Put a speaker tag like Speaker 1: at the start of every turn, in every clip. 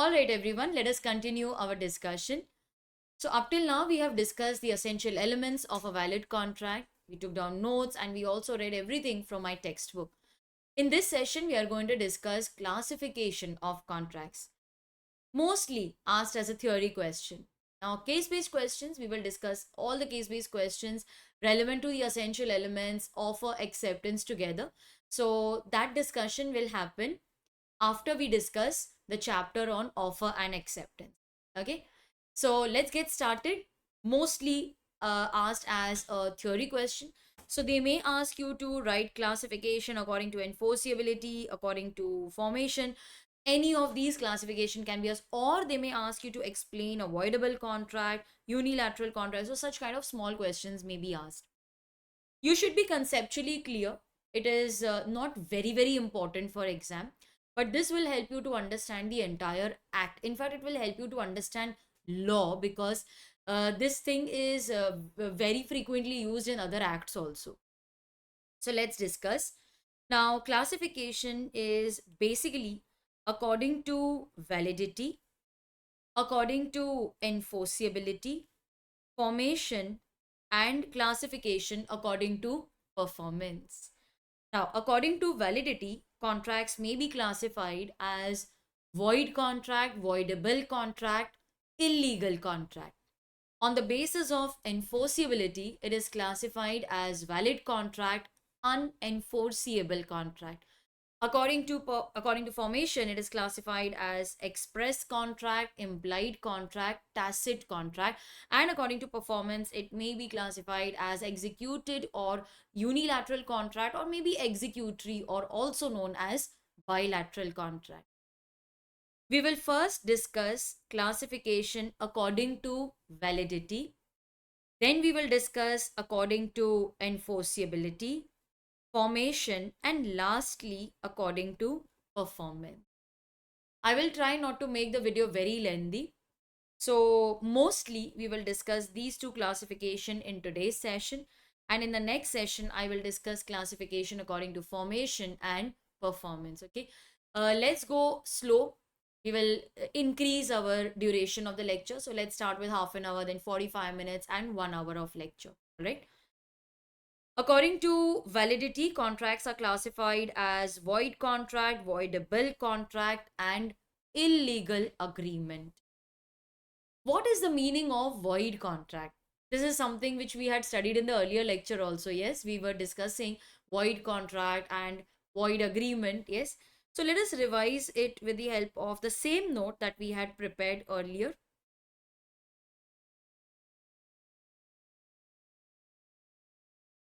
Speaker 1: All right, everyone, let us continue our discussion. So, up till now, we have discussed the essential elements of a valid contract. We took down notes and we also read everything from my textbook. In this session, we are going to discuss classification of contracts, mostly asked as a theory question. Now, case based questions, we will discuss all the case based questions relevant to the essential elements of a acceptance together. So, that discussion will happen after we discuss the chapter on offer and acceptance. Okay, so let's get started. Mostly asked as a theory question. So they may ask you to write classification according to enforceability, according to formation. Any of these classification can be asked, or they may ask you to explain avoidable contract, unilateral contract. So such kind of small questions may be asked. You should be conceptually clear. It is not very important for exam, but this will help you to understand the entire act. In fact, it will help you to understand law, because this thing is very frequently used in other acts also. So let's discuss. Now, classification is basically according to validity, according to enforceability, formation, and classification according to performance. Now, according to validity, contracts may be classified as void contract, voidable contract, illegal contract. On the basis of enforceability, it is classified as valid contract, unenforceable contract. According to formation, it is classified as express contract, implied contract, tacit contract, and according to performance, it may be classified as executed or unilateral contract, or maybe executory, or also known as bilateral contract. We will first discuss classification according to validity. Then we will discuss according to enforceability, formation, and lastly, according to performance. I will try not to make the video very lengthy. So mostly we will discuss these two classification in today's session, and in the next session I will discuss classification according to formation and performance. Okay, let's go slow. We will increase our duration of the lecture. So let's start with half an hour, then 45 minutes, and 1 hour of lecture. All right. According to validity, contracts are classified as void contract, voidable contract, and illegal agreement. What is the meaning of void contract? This is something which we had studied in the earlier lecture also. Yes, we were discussing void contract and void agreement. Yes. So let us revise it with the help of the same note that we had prepared earlier.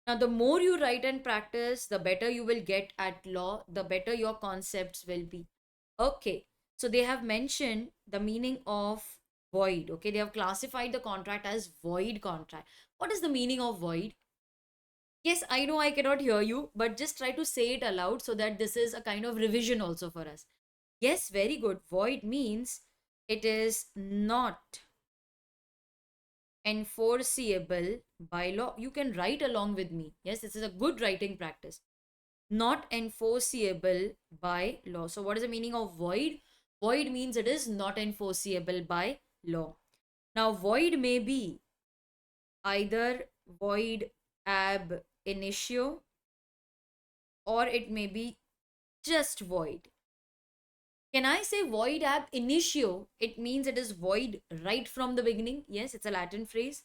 Speaker 1: Now, the more you write and practice, the better you will get at law, the better your concepts will be. Okay, so they have mentioned the meaning of void. Okay, they have classified the contract as void contract. What is the meaning of void? Yes, I know I cannot hear you, but just try to say it aloud so that this is a kind of revision also for us. Yes, very good. Void means it is not enforceable by law. You can write along with me. Yes, this is a good writing practice. Not enforceable by law. So, what is the meaning of void? Void means it is not enforceable by law. Now, void may be either void ab initio, or it may be just void. Can I say void ab initio? It means it is void right from the beginning. Yes, it's a Latin phrase.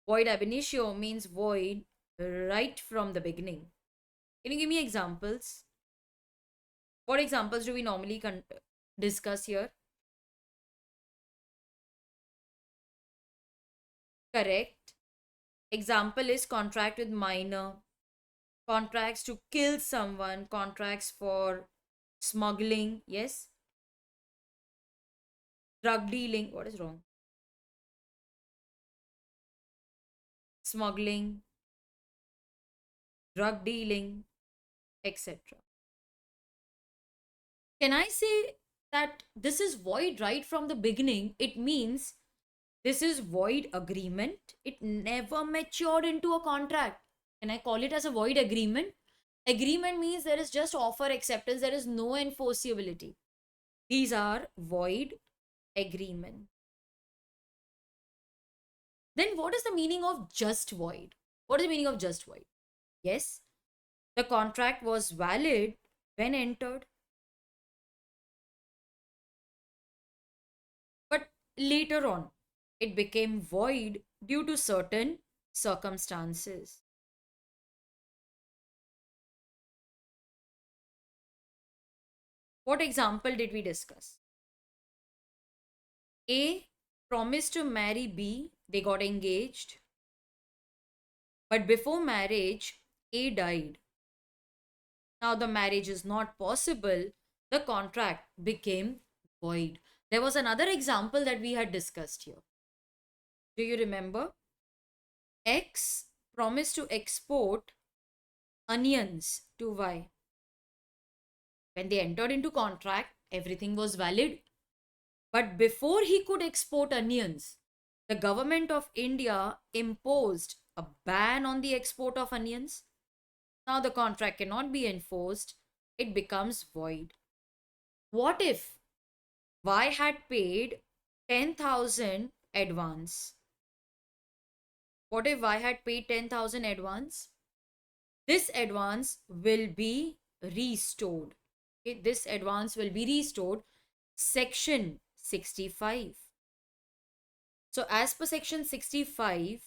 Speaker 1: Void ab initio means void right from the beginning. Can you give me examples? What examples do we normally discuss here? Correct. Example is contract with minor, contracts to kill someone, contracts for smuggling, yes, drug dealing. What is wrong? Smuggling, drug dealing, etc. Can I say that this is void right from the beginning? It means this is void agreement. It never matured into a contract. Can I call it as a void agreement? Agreement means there is just offer acceptance, there is no enforceability. These are void agreement. Then what is the meaning of just void? What is the meaning of just void? Yes, the contract was valid when entered, but later on it became void due to certain circumstances. What example did we discuss? A promised to marry B, they got engaged, but before marriage, A died. Now the marriage is not possible, the contract became void. There was another example that we had discussed here. Do you remember? X promised to export onions to Y. When they entered into contract, everything was valid. But before he could export onions, the government of India imposed a ban on the export of onions. Now the contract cannot be enforced, it becomes void. What if Y had paid 10,000 advance? What if Y had paid 10,000 advance? This advance will be restored. Okay, this advance will be restored. Section 65. So, as per section 65,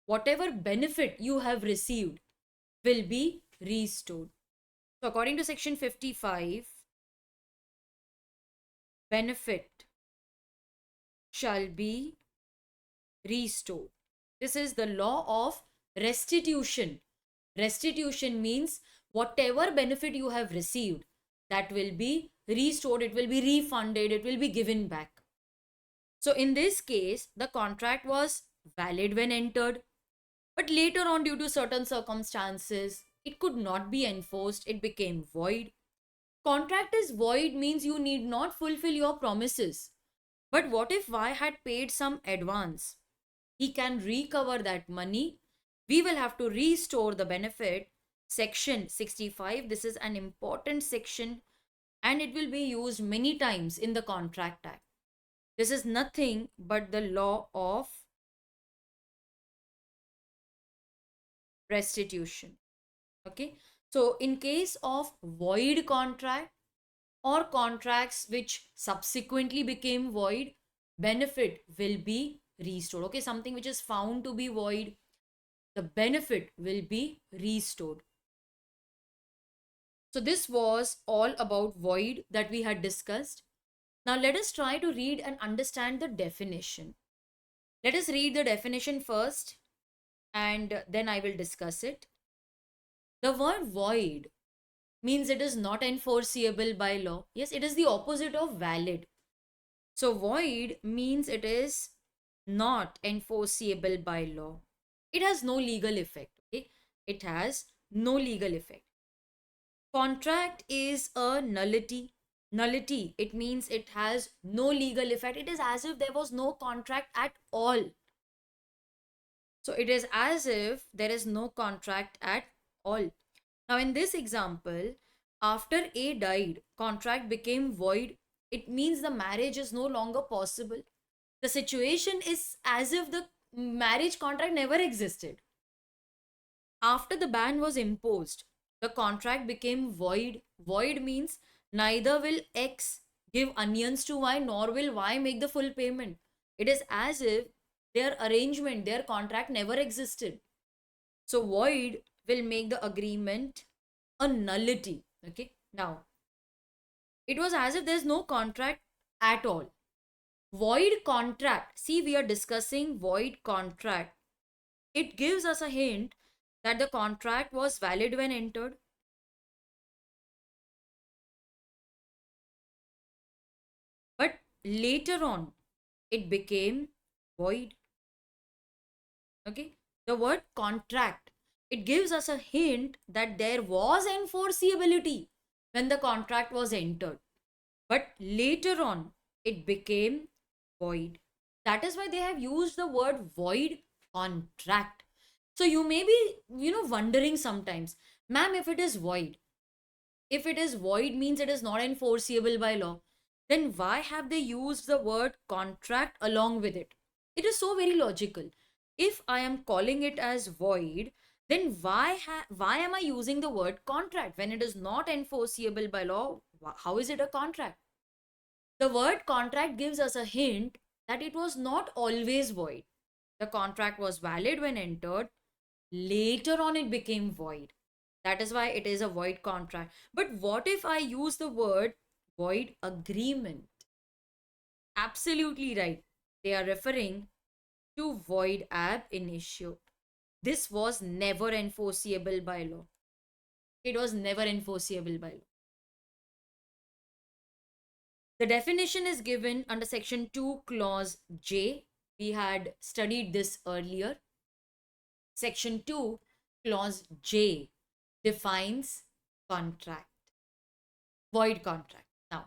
Speaker 1: whatever benefit you have received will be restored. So, according to section 55, benefit shall be restored. This is the law of restitution. Restitution means whatever benefit you have received, that will be restored, it will be refunded, it will be given back. So in this case, the contract was valid when entered, but later on, due to certain circumstances, it could not be enforced, it became void. Contract is void means you need not fulfill your promises. But what if Y had paid some advance? He can recover that money. We will have to restore the benefit. Section 65, this is an important section and it will be used many times in the Contract Act. This is nothing but the law of restitution. Okay. So in case of void contract or contracts which subsequently became void, benefit will be restored. Okay. Something which is found to be void, the benefit will be restored. So this was all about void that we had discussed. Now let us try to read and understand the definition. Let us read the definition first and then I will discuss it. The word void means it is not enforceable by law. Yes, it is the opposite of valid. So void means it is not enforceable by law. It has no legal effect. Okay? It has no legal effect. Contract is a nullity. Nullity, it means it has no legal effect. It is as if there was no contract at all. So it is as if there is no contract at all. Now in this example, after A died, contract became void. It means the marriage is no longer possible. The situation is as if the marriage contract never existed. After the ban was imposed, the contract became void. Void means neither will X give onions to Y nor will Y make the full payment. It is as if their arrangement, their contract never existed. So void will make the agreement a nullity. Okay. Now, it was as if there's no contract at all. Void contract. See, we are discussing void contract. It gives us a hint that the contract was valid when entered. But later on, it became void. Okay. The word contract, it gives us a hint that there was enforceability when the contract was entered. But later on, it became void. That is why they have used the word void contract. So you may be, wondering sometimes, ma'am, if it is void means it is not enforceable by law. then why have they used the word contract along with it? It is so very logical. If I am calling it as void, then why am I using the word contract when it is not enforceable by law? How is it a contract? The word contract gives us a hint that it was not always void. The contract was valid when entered, later on it became void. That is why it is a void contract. But what if I use the word void agreement? Absolutely right. They are referring to void ab initio. This was never enforceable by law. It was never enforceable by law. The definition is given under section 2, clause J. We had studied this earlier. Section 2, clause J defines contract, void contract. Now,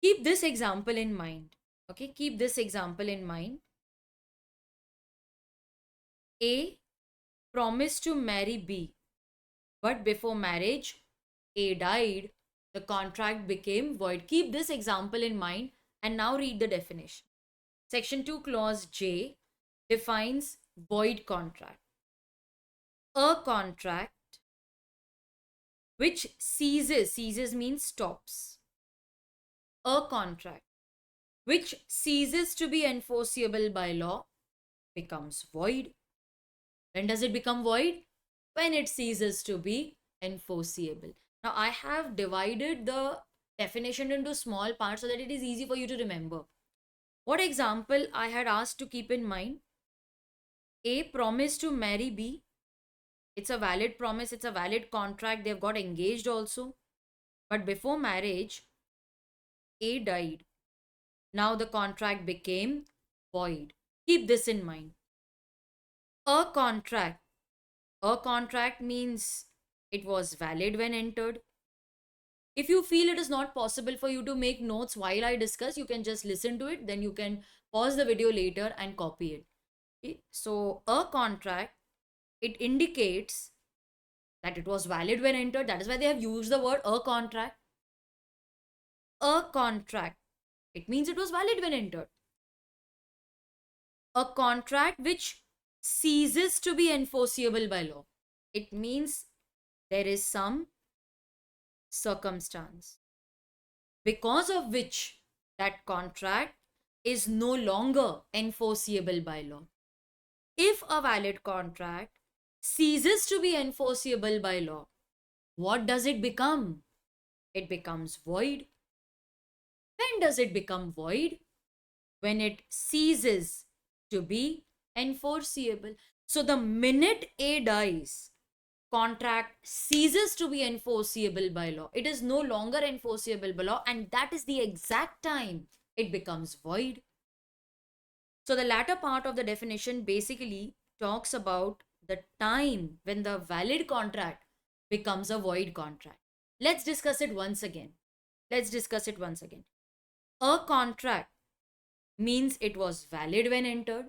Speaker 1: keep this example in mind. Okay, keep this example in mind. A promised to marry B, but before marriage, A died. The contract became void. Keep this example in mind and now read the definition. Section 2, clause J defines void contract. A contract which ceases means stops. A contract which ceases to be enforceable by law becomes void. When does it become void? When it ceases to be enforceable. Now, I have divided the definition into small parts so that it is easy for you to remember. What example I had asked to keep in mind? A promised to marry B. It's a valid promise, it's a valid contract. They've got engaged also. But before marriage, A died. Now the contract became void. Keep this in mind. A contract. A contract means it was valid when entered. If you feel it is not possible for you to make notes while I discuss, you can just listen to it. Then you can pause the video later and copy it. Okay? So, a contract, it indicates that it was valid when entered. That is why they have used the word a contract. A contract, it means it was valid when entered. A contract which ceases to be enforceable by law. It means there is some circumstance because of which that contract is no longer enforceable by law. If a valid contract ceases to be enforceable by law, what does it become? It becomes void. When does it become void? When it ceases to be enforceable. So the minute A dies, contract ceases to be enforceable by law. It is no longer enforceable by law, and that is the exact time it becomes void. So the latter part of the definition basically talks about the time when the valid contract becomes a void contract. Let's discuss it once again. Let's discuss it once again. A contract means it was valid when entered,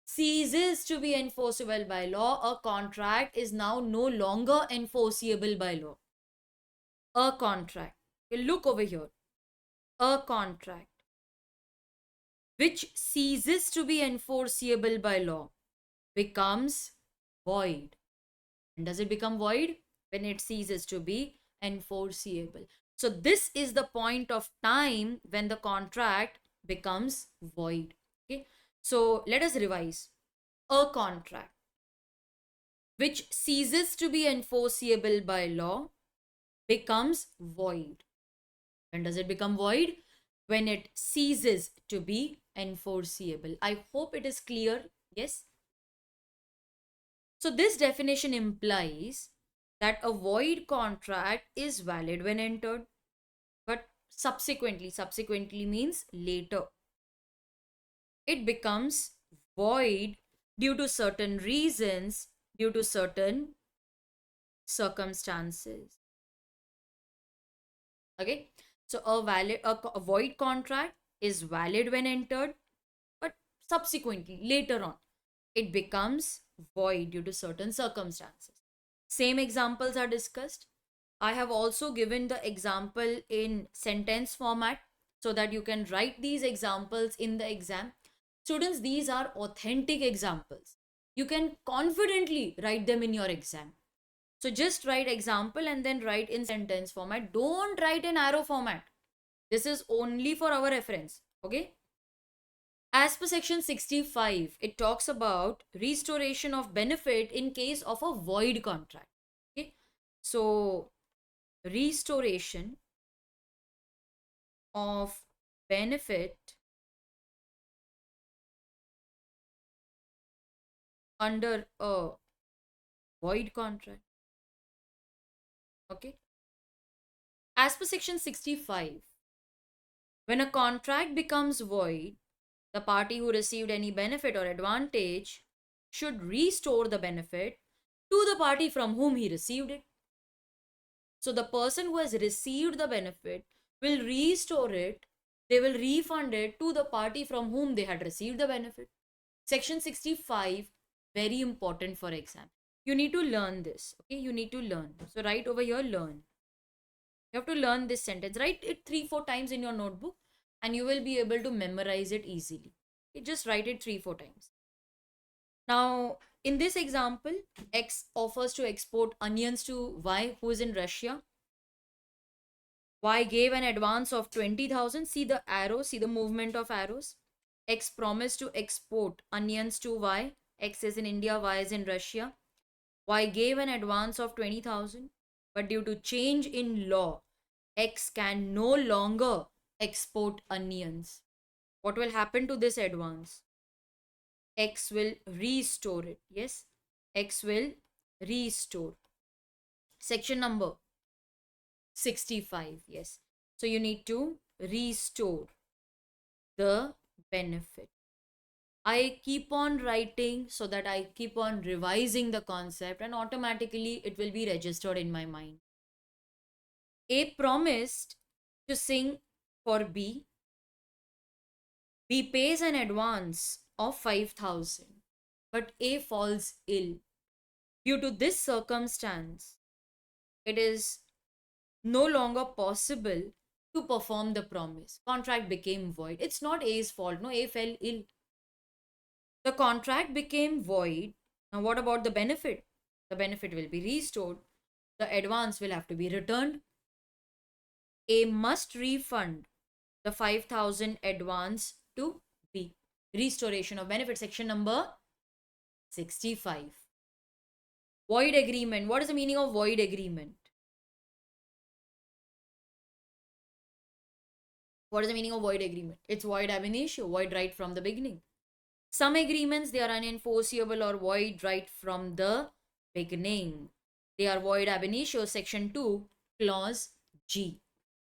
Speaker 1: ceases to be enforceable by law. A contract is now no longer enforceable by law. A contract. Look over here. A contract which ceases to be enforceable by law becomes void. And does it become void? When it ceases to be enforceable. So this is the point of time when the contract becomes void. Okay. So let us revise. A contract which ceases to be enforceable by law becomes void. When does it become void? When it ceases to be enforceable. I hope it is clear. Yes. So this definition implies that a void contract is valid when entered, but subsequently means later, it becomes void due to certain reasons, due to certain circumstances. Okay, so a void contract is valid when entered, but subsequently later on it becomes void due to certain circumstances. Same examples are discussed. I have also given the example in sentence format so that you can write these examples in the exam. Students, these are authentic examples. You can confidently write them in your exam. So just write example and then write in sentence format. Don't write in arrow format. This is only for our reference. Okay. As per section 65, it talks about restoration of benefit in case of a void contract. Okay. So restoration of benefit under a void contract. Okay. As per section 65, when a contract becomes void, the party who received any benefit or advantage should restore the benefit to the party from whom he received it. So the person who has received the benefit will restore it, they will refund it to the party from whom they had received the benefit. Section 65, very important for exam. You need to learn this. Okay, you need to learn. So write over here, learn. You have to learn this sentence. Write it 3-4 times in your notebook and you will be able to memorize it easily. Okay, just write it 3-4 times. Now, in this example, X offers to export onions to Y, who is in Russia. Y gave an advance of 20,000. See the arrow, see the movement of arrows. X promised to export onions to Y. X is in India, Y is in Russia. Y gave an advance of 20,000, but due to change in law, X can no longer export onions. What will happen to this advance? X will restore it. Yes, X will restore. Section number 65. Yes. So you need to restore the benefit. I keep on writing so that I keep on revising the concept and automatically it will be registered in my mind. A promised to sing for B. B pays an advance of 5,000, but A falls ill. Due to this circumstance, it is no longer possible to perform the promise. Contract became void. It's not A's fault. No, A fell ill. The contract became void. Now, what about the benefit? The benefit will be restored. The advance will have to be returned. A must refund the 5,000 advance to B. Restoration of benefit, section number 65. Void agreement. What is the meaning of void agreement? What is the meaning of void agreement? It's void ab initio, void right from the beginning. Some agreements, they are unenforceable or void right from the beginning. They are void ab initio, section 2, clause G.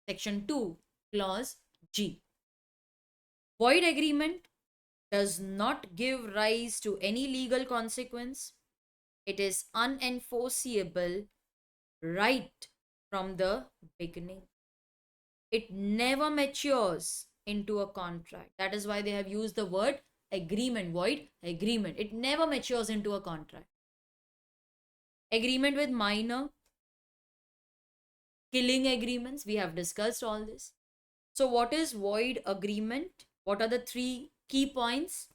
Speaker 1: Section 2, clause G. Void agreement does not give rise to any legal consequence. It is unenforceable right from the beginning. It never matures into a contract. That is why they have used the word agreement, void agreement. It never matures into a contract. Agreement with minor, killing agreements, we have discussed all this. So what is void agreement? What are the three key points?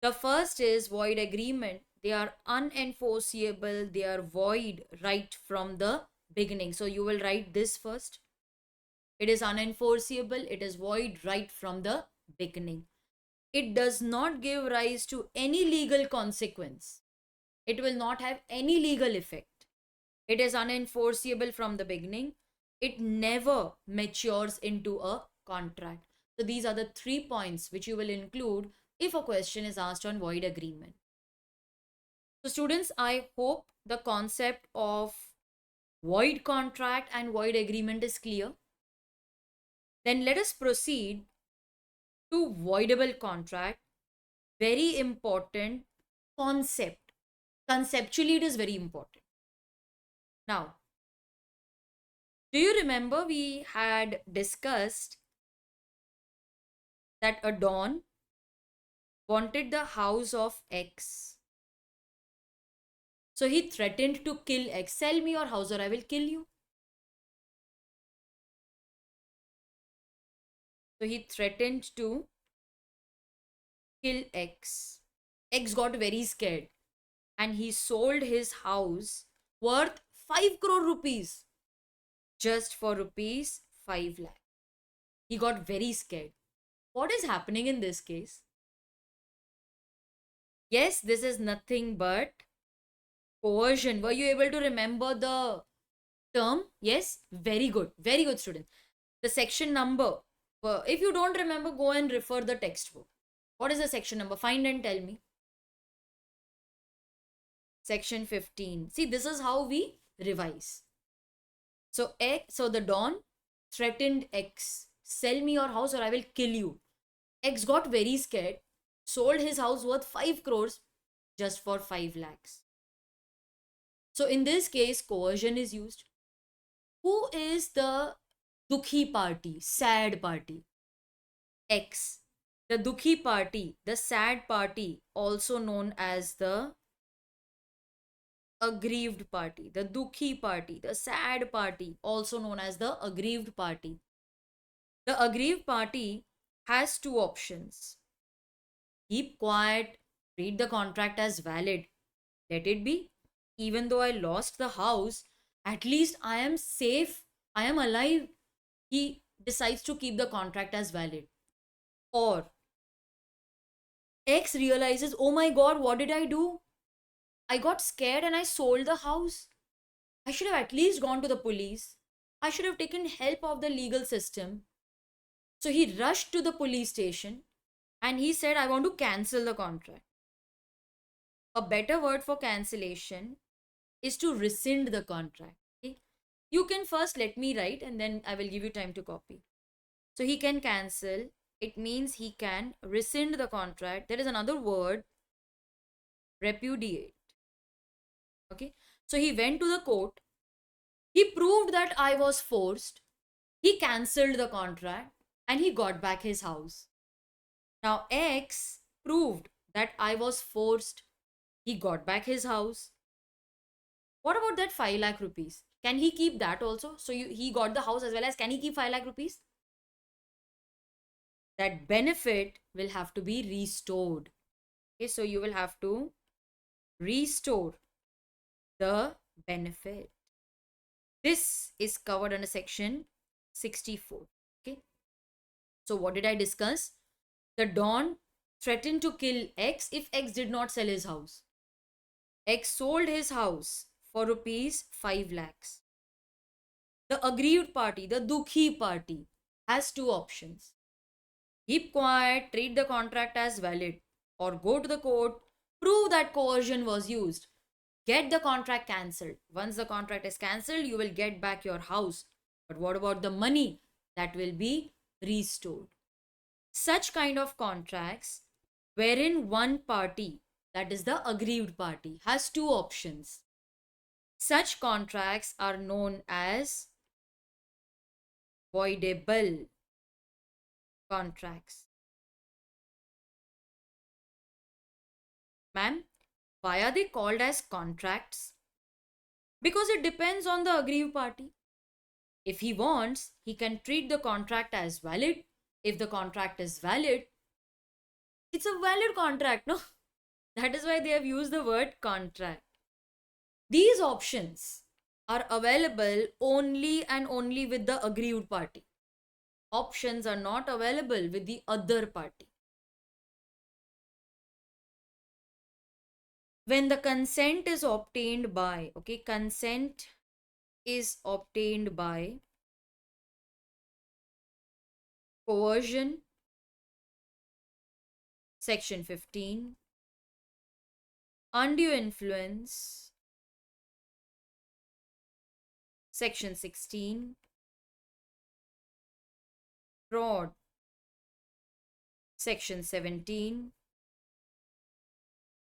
Speaker 1: The first is void agreement. They are unenforceable. They are void right from the beginning. So you will write this first. It is unenforceable. It is void right from the beginning. It does not give rise to any legal consequence. It will not have any legal effect. It is unenforceable from the beginning. It never matures into a contract. So these are the 3 points which you will include if a question is asked on void agreement. So students, I hope the concept of void contract and void agreement is clear. Then let us proceed to voidable contract. Very important concept. Conceptually, it is very important. Now, do you remember we had discussed that a Don wanted the house of X? So he threatened to kill X. Sell me your house or I will kill you. So he threatened to kill X. X got very scared and he sold his house worth 5 crore rupees just for rupees 5 lakh. He got very scared. What is happening in this case? Yes, this is nothing but coercion. Were you able to remember the term? Yes, very good. Very good, student. The section number. If you don't remember, go and refer the textbook. What is the section number? Find and tell me. Section 15. See, this is how we revise. So, so the Don threatened X, sell me your house or I will kill you. X got very scared, sold his house worth 5 crores just for 5 lakhs. So, in this case, coercion is used. Who is the Dukhi party, sad party? X. The Dukhi party, the sad party, also known as the aggrieved party, the Dukhi party, the sad party, also known as the aggrieved party. The aggrieved party has two options: keep quiet, treat the contract as valid, let it be. Even though I lost the house, at least I am safe, I am alive. He decides to keep the contract as valid. Or X realizes, oh my god, what did I do? I got scared and I sold the house. I should have at least gone to the police. I should have taken help of the legal system. So he rushed to the police station and he said, I want to cancel the contract. A better word for cancellation is to rescind the contract. Okay? You can first let me write and then I will give you time to copy. So he can cancel. It means he can rescind the contract. There is another word, repudiate. Okay. So he went to the court. He proved that I was forced. He cancelled the contract and he got back his house. Now, X proved that I was forced. He got back his house. What about that 5 lakh rupees? Can he keep that also? So he got the house as well as can he keep 5 lakh rupees? That benefit will have to be restored. Okay, so you will have to restore the benefit. This is covered under section 64. Okay. So what did I discuss? The Don threatened to kill X if X did not sell his house. X sold his house for rupees 5 lakhs. The aggrieved party, the Dukhi party, has two options: keep quiet, treat the contract as valid, or go to the court, prove that coercion was used, get the contract cancelled. Once the contract is cancelled, you will get back your house. But what about the money? That will be restored. Such kind of contracts wherein one party, that is the aggrieved party, has two options. Such contracts are known as voidable contracts. Ma'am, why are they called as contracts? Because it depends on the aggrieved party. If he wants, he can treat the contract as valid. If the contract is valid, it's a valid contract, no? That is why they have used the word contract. These options are available only and only with the aggrieved party. Options are not available with the other party. When the consent is obtained by, okay, consent is obtained by coercion, section 15, undue influence, section 16, fraud, section 17,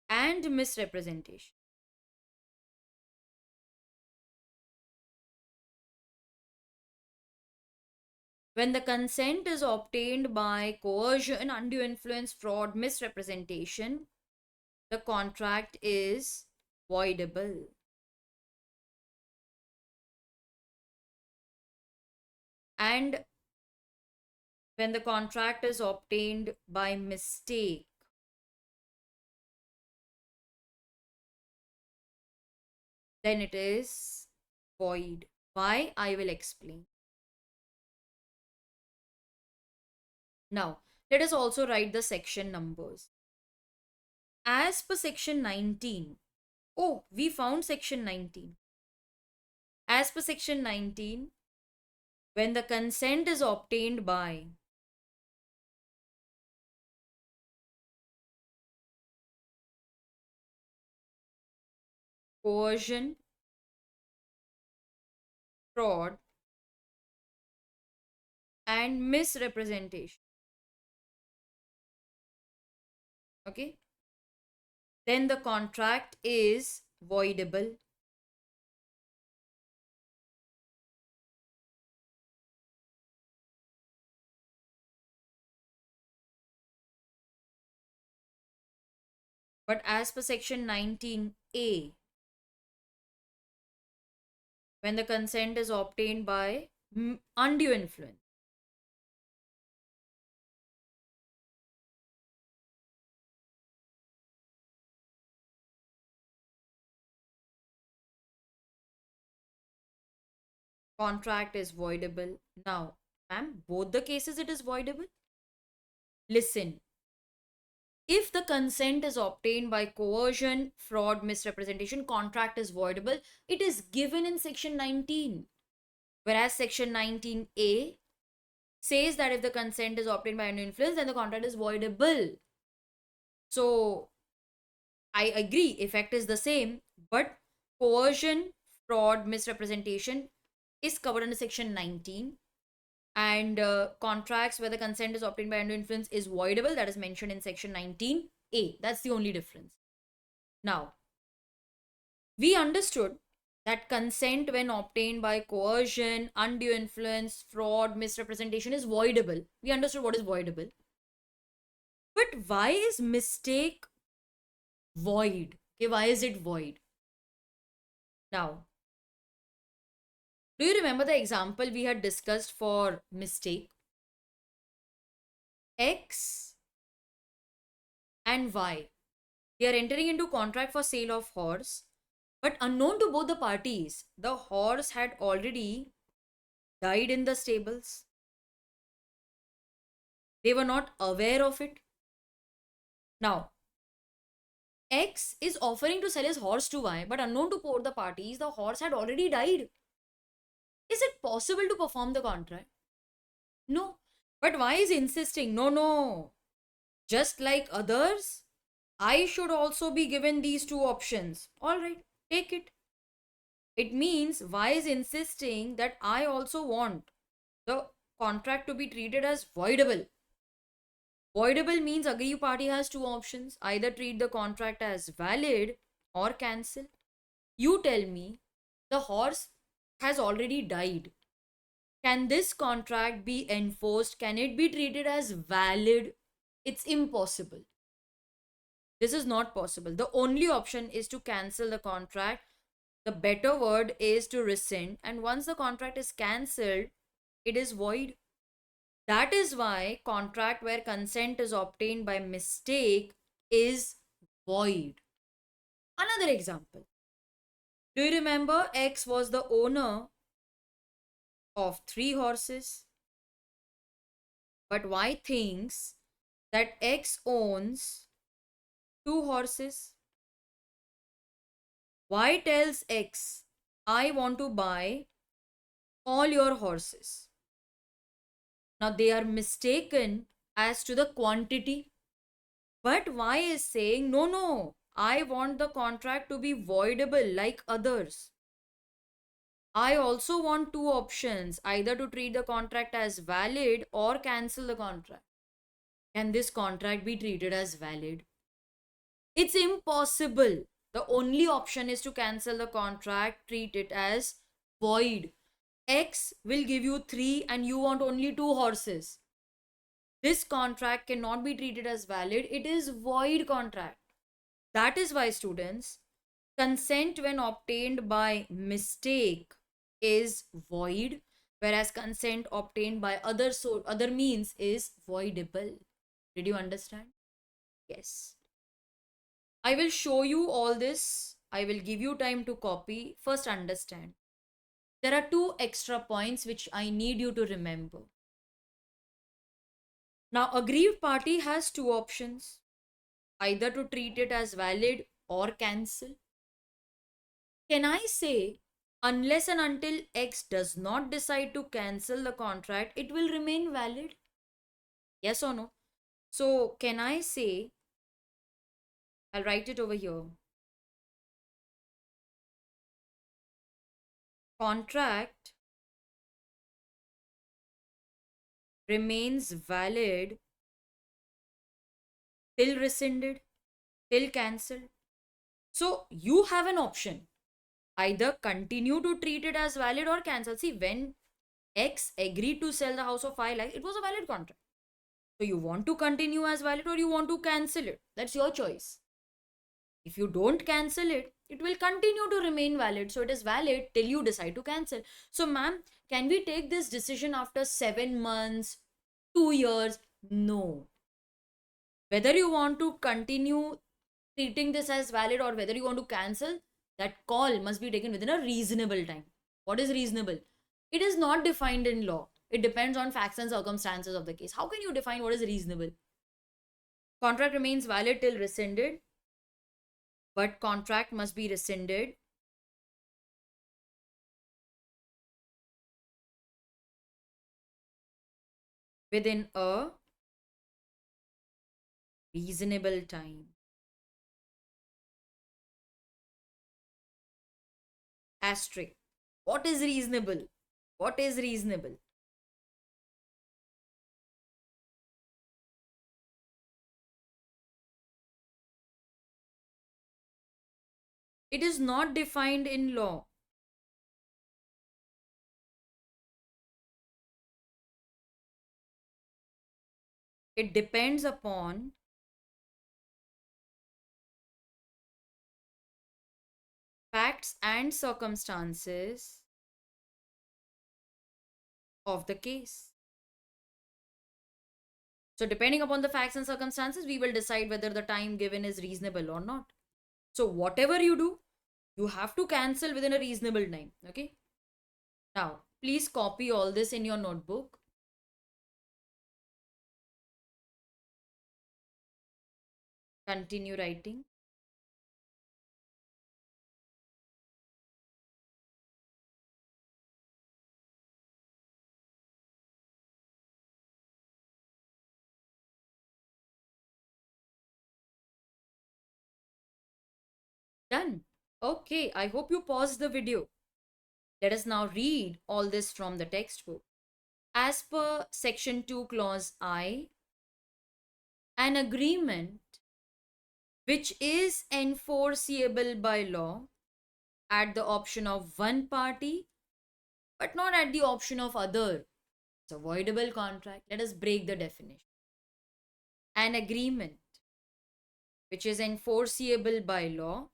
Speaker 1: and misrepresentation. When the consent is obtained by coercion, undue influence, fraud, misrepresentation, the contract is voidable. And When the contract is obtained by mistake, then it is void. Why? I will explain. Now, let us also write the section numbers. As per section 19, oh, we found section 19. As per section 19, when the consent is obtained by coercion, fraud, and misrepresentation. Okay, then the contract is voidable. But as per section 19A, when the consent is obtained by undue influence, contract is voidable. Now, ma'am, both the cases it is voidable. Listen, if the consent is obtained by coercion, fraud, misrepresentation, contract is voidable. It is given in section 19. Whereas section 19A says that if the consent is obtained by undue influence, then the contract is voidable. So I agree, effect is the same, but coercion, fraud, misrepresentation is covered under section 19, and contracts where the consent is obtained by undue influence is voidable, that is mentioned in section 19A. That's the only difference. Now, we understood that consent when obtained by coercion, undue influence, fraud, misrepresentation is voidable. We understood what is voidable. But why is mistake void? Okay, why is it void? Now, do you remember the example we had discussed for mistake? X and Y. They are entering into contract for sale of horse, but unknown to both the parties, the horse had already died in the stables. They were not aware of it. Now, X is offering to sell his horse to Y, but unknown to both the parties, the horse had already died. Is it possible to perform the contract? No. But Y is insisting, no, no. Just like others, I should also be given these two options. All right, take it. It means Y is insisting that I also want the contract to be treated as voidable. Voidable means aggrieved party has two options, either treat the contract as valid or cancel. You tell me, the horse has already died. Can this contract be enforced? Can it be treated as valid? It's impossible. This is not possible. The only option is to cancel the contract. The better word is to rescind. And once the contract is cancelled, it is void. That is why contract where consent is obtained by mistake is void. Another example. Do you remember X was the owner of 3 horses? But Y thinks that X owns 2 horses. Y tells X, I want to buy all your horses. Now they are mistaken as to the quantity. But Y is saying, no, no, I want the contract to be voidable like others. I also want two options, either to treat the contract as valid or cancel the contract. Can this contract be treated as valid? It's impossible. The only option is to cancel the contract, treat it as void. X will give you 3 and you want only 2 horses. This contract cannot be treated as valid. It is void contract. That is why, students, consent when obtained by mistake is void, whereas consent obtained by other means is voidable. Did you understand? Yes. I will show you all this. I will give you time to copy. First, understand. There are two extra points which I need you to remember. Now, aggrieved party has two options, either to treat it as valid or cancel. Can I say, unless and until X does not decide to cancel the contract, it will remain valid? Yes or no? So, can I say, I'll write it over here. Contract remains valid till rescinded, till cancelled. So, you have an option, either continue to treat it as valid or cancel. See, when X agreed to sell the house of 5 lakhs, it was a valid contract. So you want to continue as valid or you want to cancel it. That's your choice. If you don't cancel it, it will continue to remain valid. So it is valid till you decide to cancel. So, ma'am, can we take this decision after 7 months, 2 years? No. Whether you want to continue treating this as valid or whether you want to cancel, that call must be taken within a reasonable time. What is reasonable? It is not defined in law. It depends on facts and circumstances of the case. How can you define what is reasonable? Contract remains valid till rescinded, but contract must be rescinded within a reasonable time. Asterisk. What is reasonable? What is reasonable? It is not defined in law. It depends upon facts and circumstances of the case. So, depending upon the facts and circumstances, we will decide whether the time given is reasonable or not. So, whatever you do, you have to cancel within a reasonable time. Okay. Now, please copy all this in your notebook. Continue writing. Done. Okay, I hope you paused the video. Let us now read all this from the textbook. As per section 2 clause I, an agreement which is enforceable by law at the option of one party but not at the option of other. It's a voidable contract. Let us break the definition. An agreement which is enforceable by law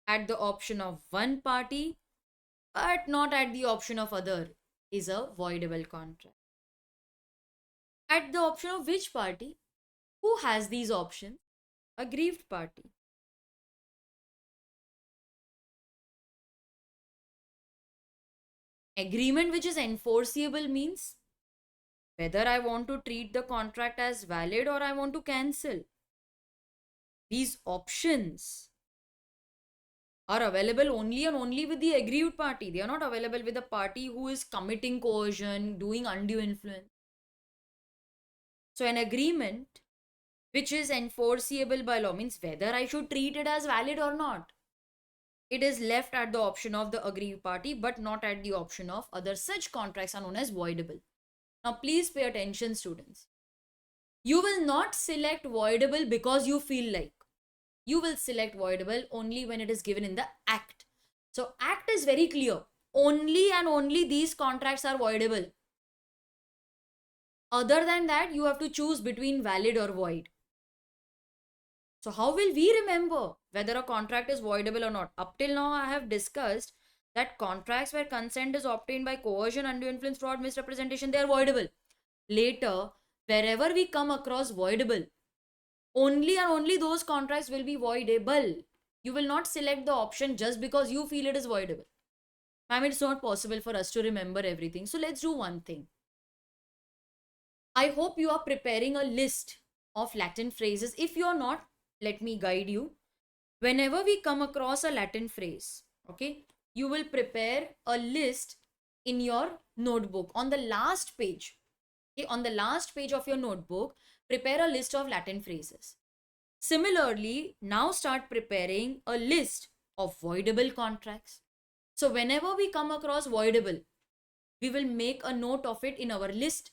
Speaker 1: at the option of one party but not at the option of other is a voidable contract. At the option of which party? Who has these options? Aggrieved party. Agreement which is enforceable means whether I want to treat the contract as valid or I want to cancel. These options are available only and only with the aggrieved party. They are not available with the party who is committing coercion, doing undue influence. So, an agreement which is enforceable by law means whether I should treat it as valid or not. It is left at the option of the aggrieved party but not at the option of others. Such contracts are known as voidable. Now, please pay attention, students. You will not select voidable because you feel like. You will select voidable only when it is given in the act. So, act is very clear. Only and only these contracts are voidable. Other than that, you have to choose between valid or void. So, how will we remember whether a contract is voidable or not? Up till now, I have discussed that contracts where consent is obtained by coercion, undue influence, fraud, misrepresentation, they are voidable. Later, wherever we come across voidable, only and only those contracts will be voidable. You will not select the option just because you feel it is voidable. Ma'am, it's not possible for us to remember everything. So let's do one thing. I hope you are preparing a list of Latin phrases. If you're not, let me guide you. Whenever we come across a Latin phrase, okay, you will prepare a list in your notebook. On the last page, okay, on the last page of your notebook, prepare a list of Latin phrases. Similarly, now start preparing a list of voidable contracts. So whenever we come across voidable, we will make a note of it in our list.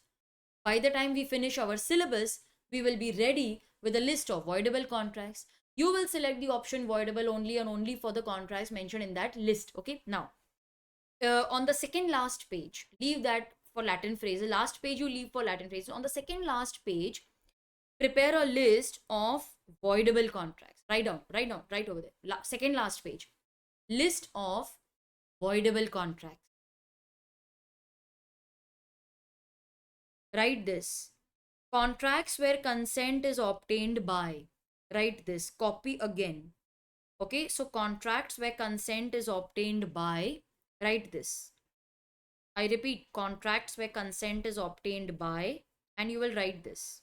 Speaker 1: By the time we finish our syllabus, we will be ready with a list of voidable contracts. You will select the option voidable only and only for the contracts mentioned in that list. Okay, now on the second last page, leave that for Latin phrases. Last page you leave for Latin phrases. On the second last page, prepare a list of voidable contracts. Write down, right over there. Second last page, list of voidable contracts. Write this. Contracts where consent is obtained by. Write this. Copy again. Okay, so contracts where consent is obtained by. Write this. I repeat, contracts where consent is obtained by, and you will write this.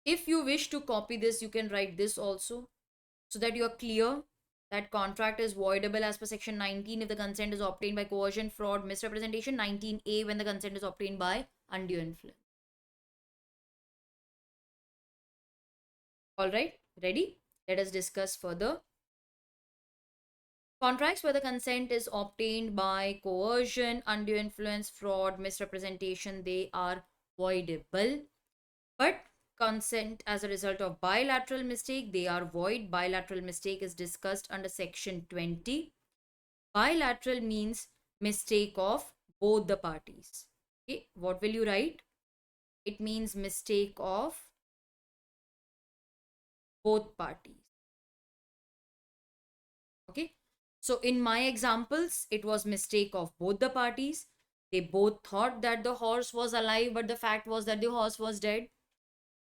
Speaker 1: If you wish to copy this, you can write this also, so that you are clear that contract is voidable as per section 19 if the consent is obtained by coercion, fraud, misrepresentation. 19A when the consent is obtained by undue influence. All right, ready? Let us discuss further. Contracts where the consent is obtained by coercion, undue influence, fraud, misrepresentation, they are voidable. But consent as a result of bilateral mistake, they are void. Bilateral mistake is discussed under section 20. Bilateral means mistake of both the parties. Okay, what will you write? It means mistake of both parties. Okay, so in my examples, it was mistake of both the parties. They both thought that the horse was alive, but the fact was that the horse was dead.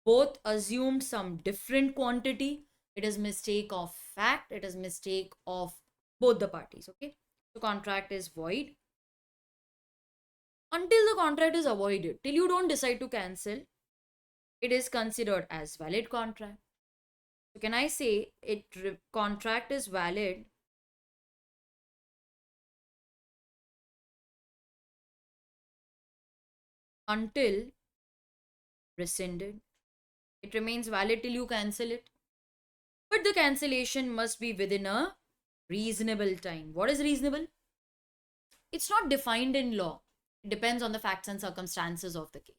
Speaker 1: Both assumed some different quantity. It is mistake of fact. It is mistake of both the parties. Okay, so contract is void. Until the contract is avoided, till you don't decide to cancel, it is considered as valid contract. So can I say contract is valid until rescinded? It remains valid till you cancel it. But the cancellation must be within a reasonable time. What is reasonable? It's not defined in law. It depends on the facts and circumstances of the case.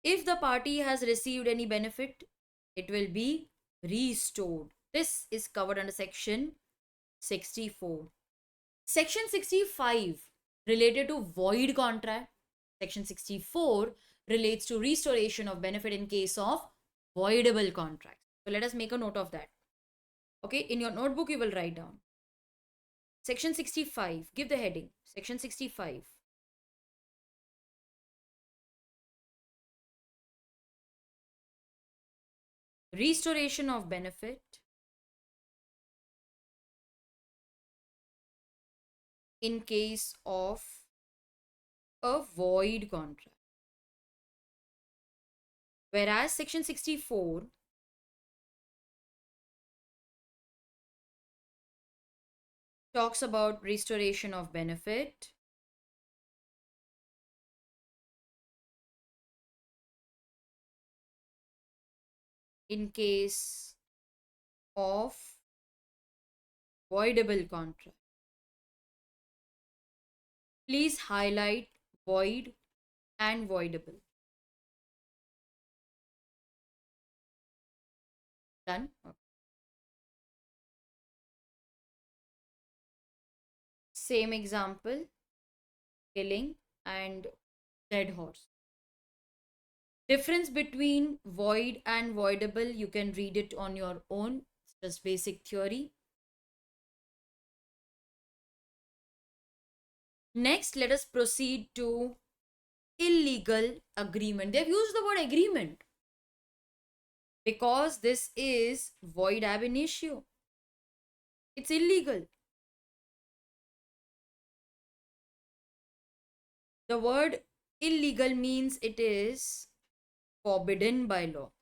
Speaker 1: If the party has received any benefit, it will be restored. This is covered under section 64. Section 65 related to void contract. Section 64 relates to restoration of benefit in case of voidable contracts. So let us make a note of that. Okay, in your notebook you will write down. Section 65, give the heading. Section 65. Restoration of benefit in case of a void contract. Whereas section 64 talks about restoration of benefit in case of voidable contract. Please highlight void and voidable. Done? Okay. Same example, killing and dead horse. Difference between void and voidable, you can read it on your own. Just basic theory. Next, let us proceed to illegal agreement. They've used the word agreement because this is void ab initio. It's illegal. The word illegal means it is forbidden by law.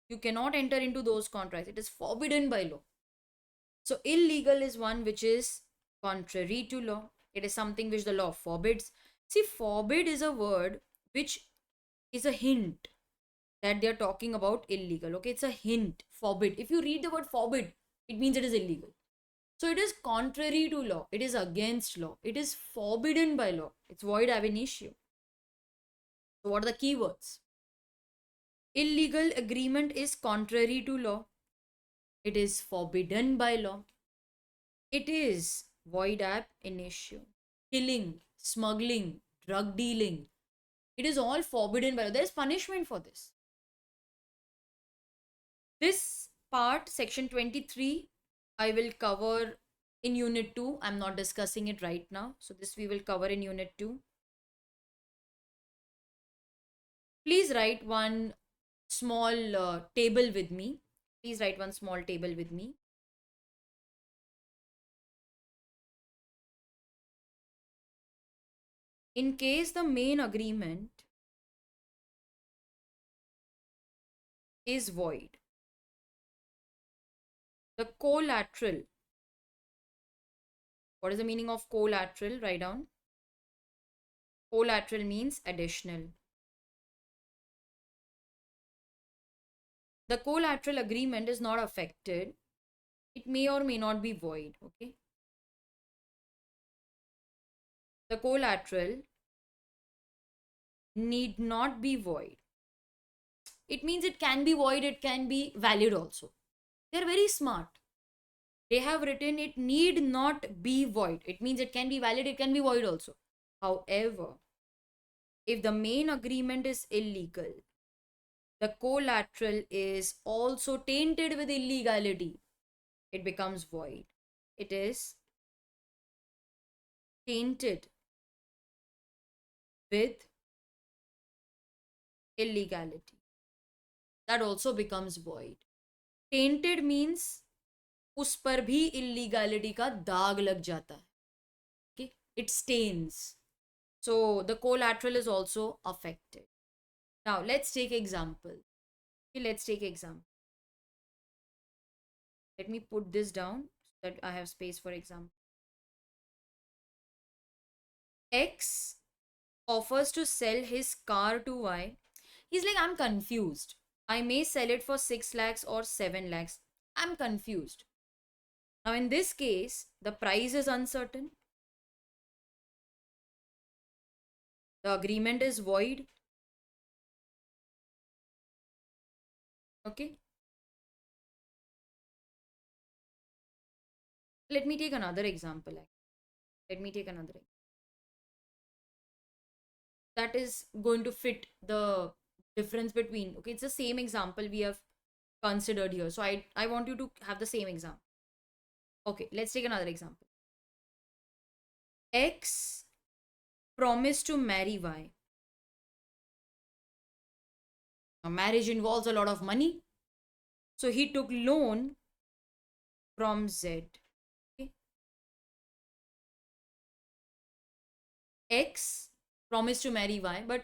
Speaker 1: You cannot enter into those contracts. It is forbidden by law. So illegal is one which is contrary to law. It is something which the law forbids. See, forbid is a word which is a hint that they are talking about illegal. Okay, it's a hint. Forbid. If you read the word forbid, it means it is illegal. So it is contrary to law. It is against law. It is forbidden by law. It's void ab initio. So what are the keywords? Illegal agreement is contrary to law. It is forbidden by law. It is void ab initio. Killing, smuggling, drug dealing. It is all forbidden by law. There is punishment for this. This part, section 23, I will cover in unit 2. I'm not discussing it right now. So this we will cover in unit 2. Please write one small table with me. Please write one small table with me. In case the main agreement is void, the collateral. What is the meaning of collateral? Write down. Collateral means additional. The collateral agreement is not affected. It may or may not be void. Okay. The collateral need not be void. It means it can be void, it can be valid also. They're very smart. They have written it need not be void. It means it can be valid, it can be void also. However, if the main agreement is illegal, the collateral is also tainted with illegality, it becomes void. It is tainted with illegality. That also becomes void. Tainted means उस पर भी illegality का दाग लग जाता है. Okay, it stains. So the collateral is also affected. Now let's take example. Okay, let's take example. Let me put this down so that I have space for example. X offers to sell his car to Y. He's like, I'm confused. I may sell it for 6 lakhs or 7 lakhs. I'm confused. Now, in this case, the price is uncertain. The agreement is void. Okay. Let me take another example. Let me take another example. That is going to fit the difference between. Okay, it's the same example we have considered here. So I want you to have the same example. Okay, let's take another example. X promised to marry Y. Now, marriage involves a lot of money. So he took loan from Z. Okay. X promised to marry Y, but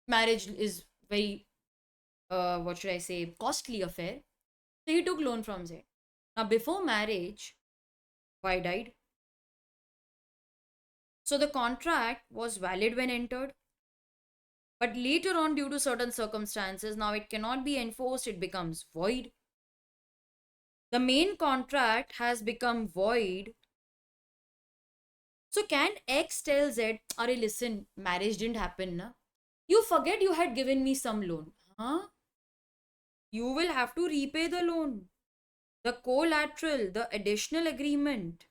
Speaker 1: marriage is very, what should I say, costly affair. So he took loan from Z. Now, before marriage, Y died. So the contract was valid when entered. But later on, due to certain circumstances, now it cannot be enforced, it becomes void. The main contract has become void. So can X tell Z, Arey, listen, marriage didn't happen, na? You forget you had given me some loan. Huh? You will have to repay the loan. The collateral, the additional agreement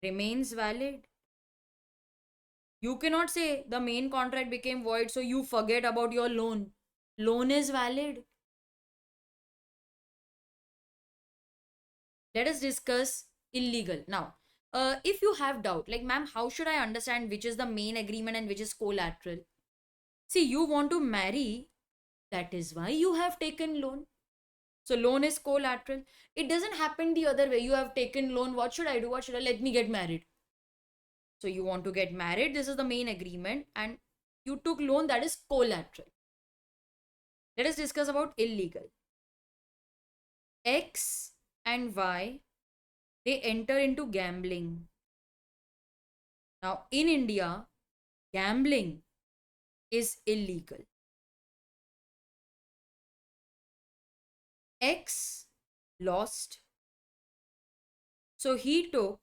Speaker 1: remains valid. You cannot say the main contract became void, so you forget about your loan. Loan is valid. Let us discuss illegal. Now, if you have doubt, like, ma'am, how should I understand which is the main agreement and which is collateral? See, you want to marry, that is why you have taken loan. So loan is collateral. It doesn't happen the other way. You have taken loan. What should I do? What should I? Let me get married. So you want to get married. This is the main agreement, and you took loan, that is collateral. Let us discuss about illegal. X and Y, they enter into gambling. Now in India, gambling is illegal. X lost. So he took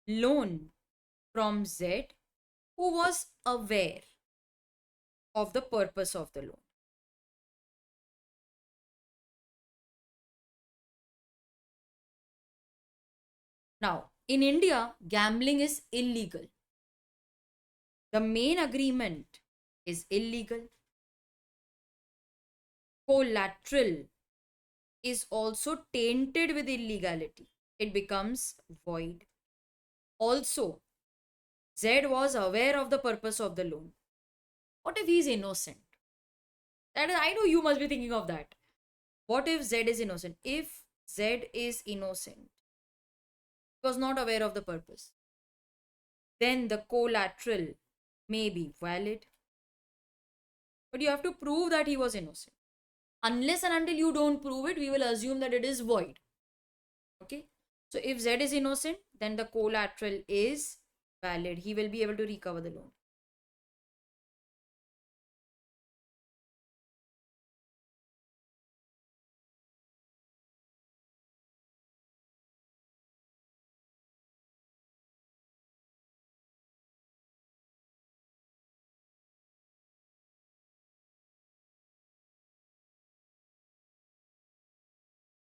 Speaker 1: loan from Z, who was aware of the purpose of the loan. Now, in India, gambling is illegal. The main agreement is illegal. Collateral is also tainted with illegality. It becomes void. Also, Z was aware of the purpose of the loan. What if he is innocent? That is, I know you must be thinking of that. What if Z is innocent? If Z is innocent, was not aware of the purpose, then the collateral may be valid. But you have to prove that he was innocent. Unless and until you don't prove it, we will assume that it is void. Okay. So if Z is innocent, then the collateral is valid. He will be able to recover the loan.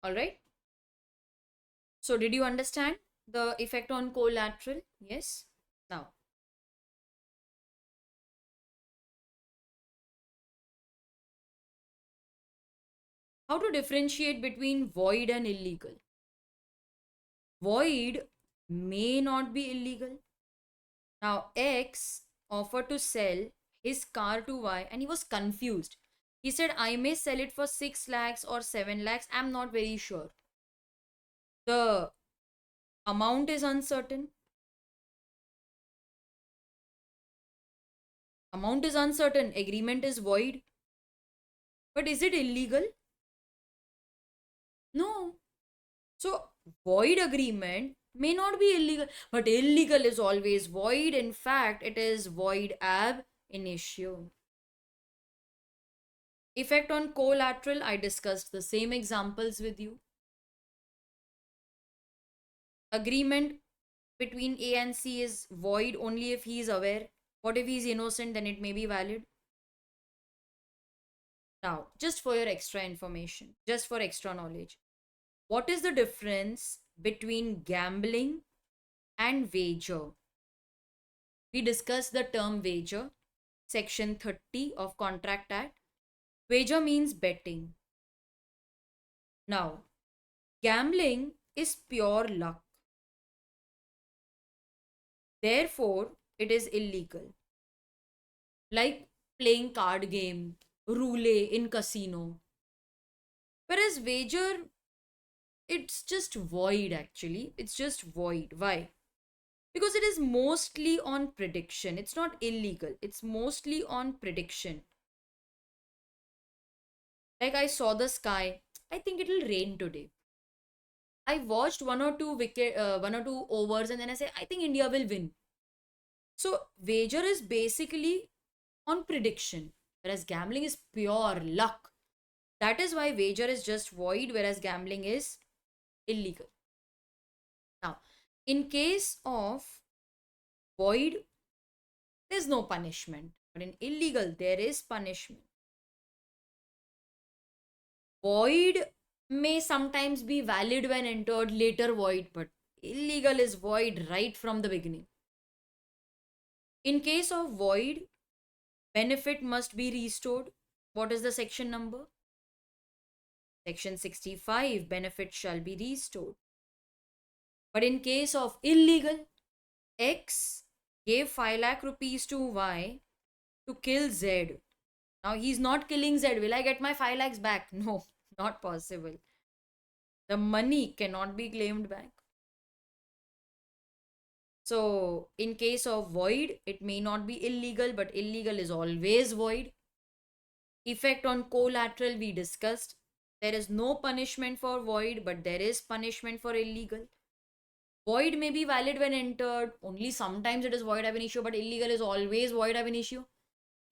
Speaker 1: All right. So did you understand the effect on collateral? Yes. Now, how to differentiate between void and illegal? Void may not be illegal. Now, X offered to sell his car to Y and he was confused. He said, I may sell it for 6 lakhs or 7 lakhs. I'm not very sure. The amount is uncertain. Amount is uncertain. Agreement is void. But is it illegal? No. So, void agreement may not be illegal, but illegal is always void. In fact, it is void ab initio. Effect on collateral, I discussed the same examples with you. Agreement between A and C is void only if he is aware. What if he is innocent? Then it may be valid. Now, just for your extra information, just for extra knowledge, what is the difference between gambling and wager? We discussed the term wager, section 30 of Contract Act. Wager means betting. Now, gambling is pure luck. Therefore, it is illegal. Like playing card game, roulette in casino. Whereas wager, it's just void actually. It's just void. Why? Because it is mostly on prediction. It's not illegal. It's mostly on prediction. Like I saw the sky. I think it'll rain today. I watched one or two overs, and then I say, I think India will win. So wager is basically on prediction, whereas gambling is pure luck. That is why wager is just void, whereas gambling is illegal. Now, in case of void, there's no punishment, but in illegal, there is punishment. Void may sometimes be valid when entered, later void, but illegal is void right from the beginning. In case of void, benefit must be restored. What is the section number? Section 65, benefit shall be restored. But in case of illegal, X gave 5 lakh rupees to Y to kill Z. Now he's not killing Z. Will I get my 5 lakhs back? No, not possible. The money cannot be claimed back. So, in case of void, it may not be illegal, but illegal is always void. Effect on collateral we discussed. There is no punishment for void, but there is punishment for illegal. Void may be valid when entered. Only sometimes it is void ab initio, but illegal is always void ab initio.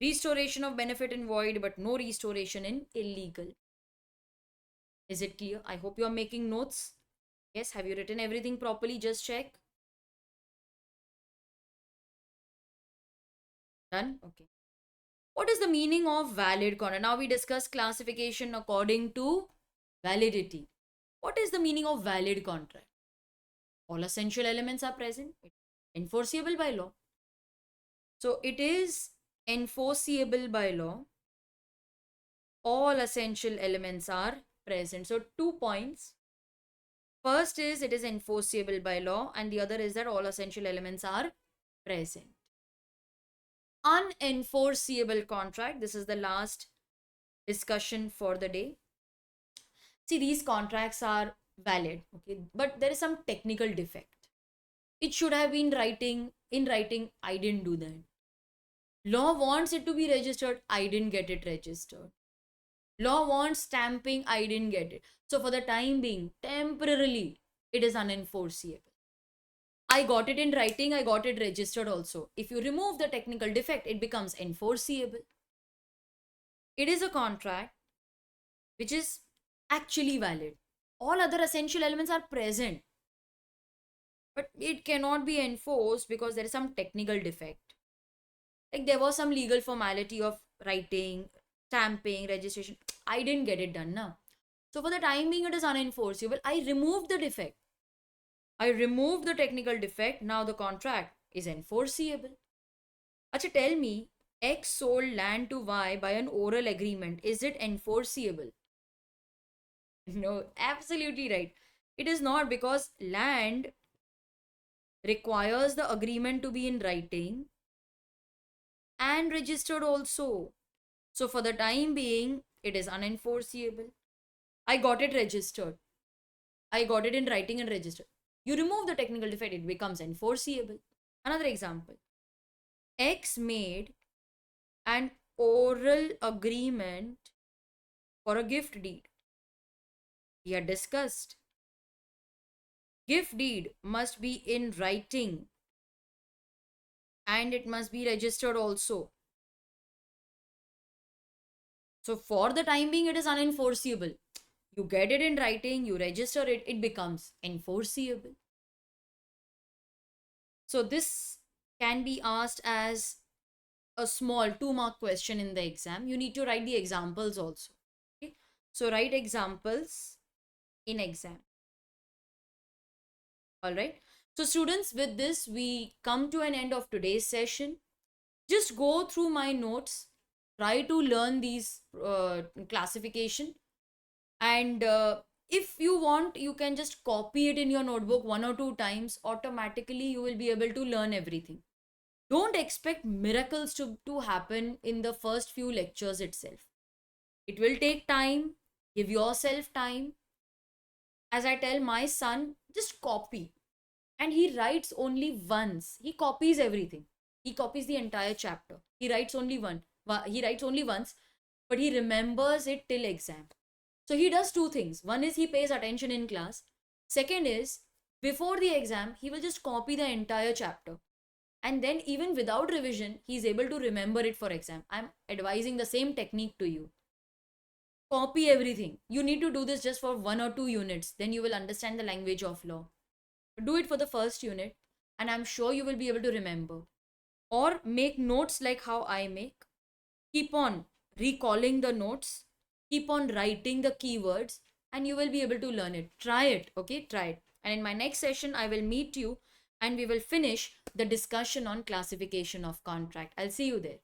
Speaker 1: Restoration of benefit in void, but no restoration in illegal. Is it clear? I hope you are making notes. Yes, have you written everything properly? Just check. Done? Okay. What is the meaning of valid contract? Now we discuss classification according to validity. What is the meaning of valid contract? All essential elements are present. Enforceable by law. So it is enforceable by law. All essential elements are present. So 2 points. First is it is enforceable by law, and the other is that all essential elements are present. Unenforceable contract. This is the last discussion for the day. See, these contracts are valid, okay, but there is some technical defect. It should have been in writing. I didn't do that. Law wants it to be registered. I didn't get it registered. Law wants stamping. I didn't get it. So for the time being, temporarily, it is unenforceable. I got it in writing. I got it registered also. If you remove the technical defect, it becomes enforceable. It is a contract which is actually valid. All other essential elements are present. But it cannot be enforced because there is some technical defect. Like there was some legal formality of writing, stamping, registration. I didn't get it done now. So for the time being, it is unenforceable. I removed the defect. I removed the technical defect. Now the contract is enforceable. Acha, tell me, X sold land to Y by an oral agreement. Is it enforceable? No, absolutely right. It is not, because land requires the agreement to be in writing and registered also. So for the time being, it is unenforceable. I got it registered. I got it in writing and registered. You remove the technical defect, it becomes enforceable. Another example. X made an oral agreement for a gift deed. We had discussed. Gift deed must be in writing and it must be registered also. So for the time being, it is unenforceable. You get it in writing, you register it, it becomes enforceable. So this can be asked as a small 2-mark question in the exam. You need to write the examples also. Okay? So write examples in exam. All right. So students, with this, we come to an end of today's session. Just go through my notes. Try to learn these classification. And if you want, you can just copy it in your notebook 1 or 2 times. Automatically, you will be able to learn everything. Don't expect miracles to happen in the first few lectures itself. It will take time. Give yourself time. As I tell my son, just copy. And he writes only once. He copies everything. He copies the entire chapter. He writes only once, but he remembers it till exam. So he does 2 things. One is he pays attention in class. Second is, before the exam, he will just copy the entire chapter. And then even without revision, he is able to remember it for exam. I'm advising the same technique to you. Copy everything. You need to do this just for 1 or 2 units. Then you will understand the language of law. Do it for the first unit and I'm sure you will be able to remember. Or make notes like how I make. Keep on recalling the notes. Keep on writing the keywords and you will be able to learn it. Try it, okay? Try it. And in my next session, I will meet you and we will finish the discussion on classification of contract. I'll see you there.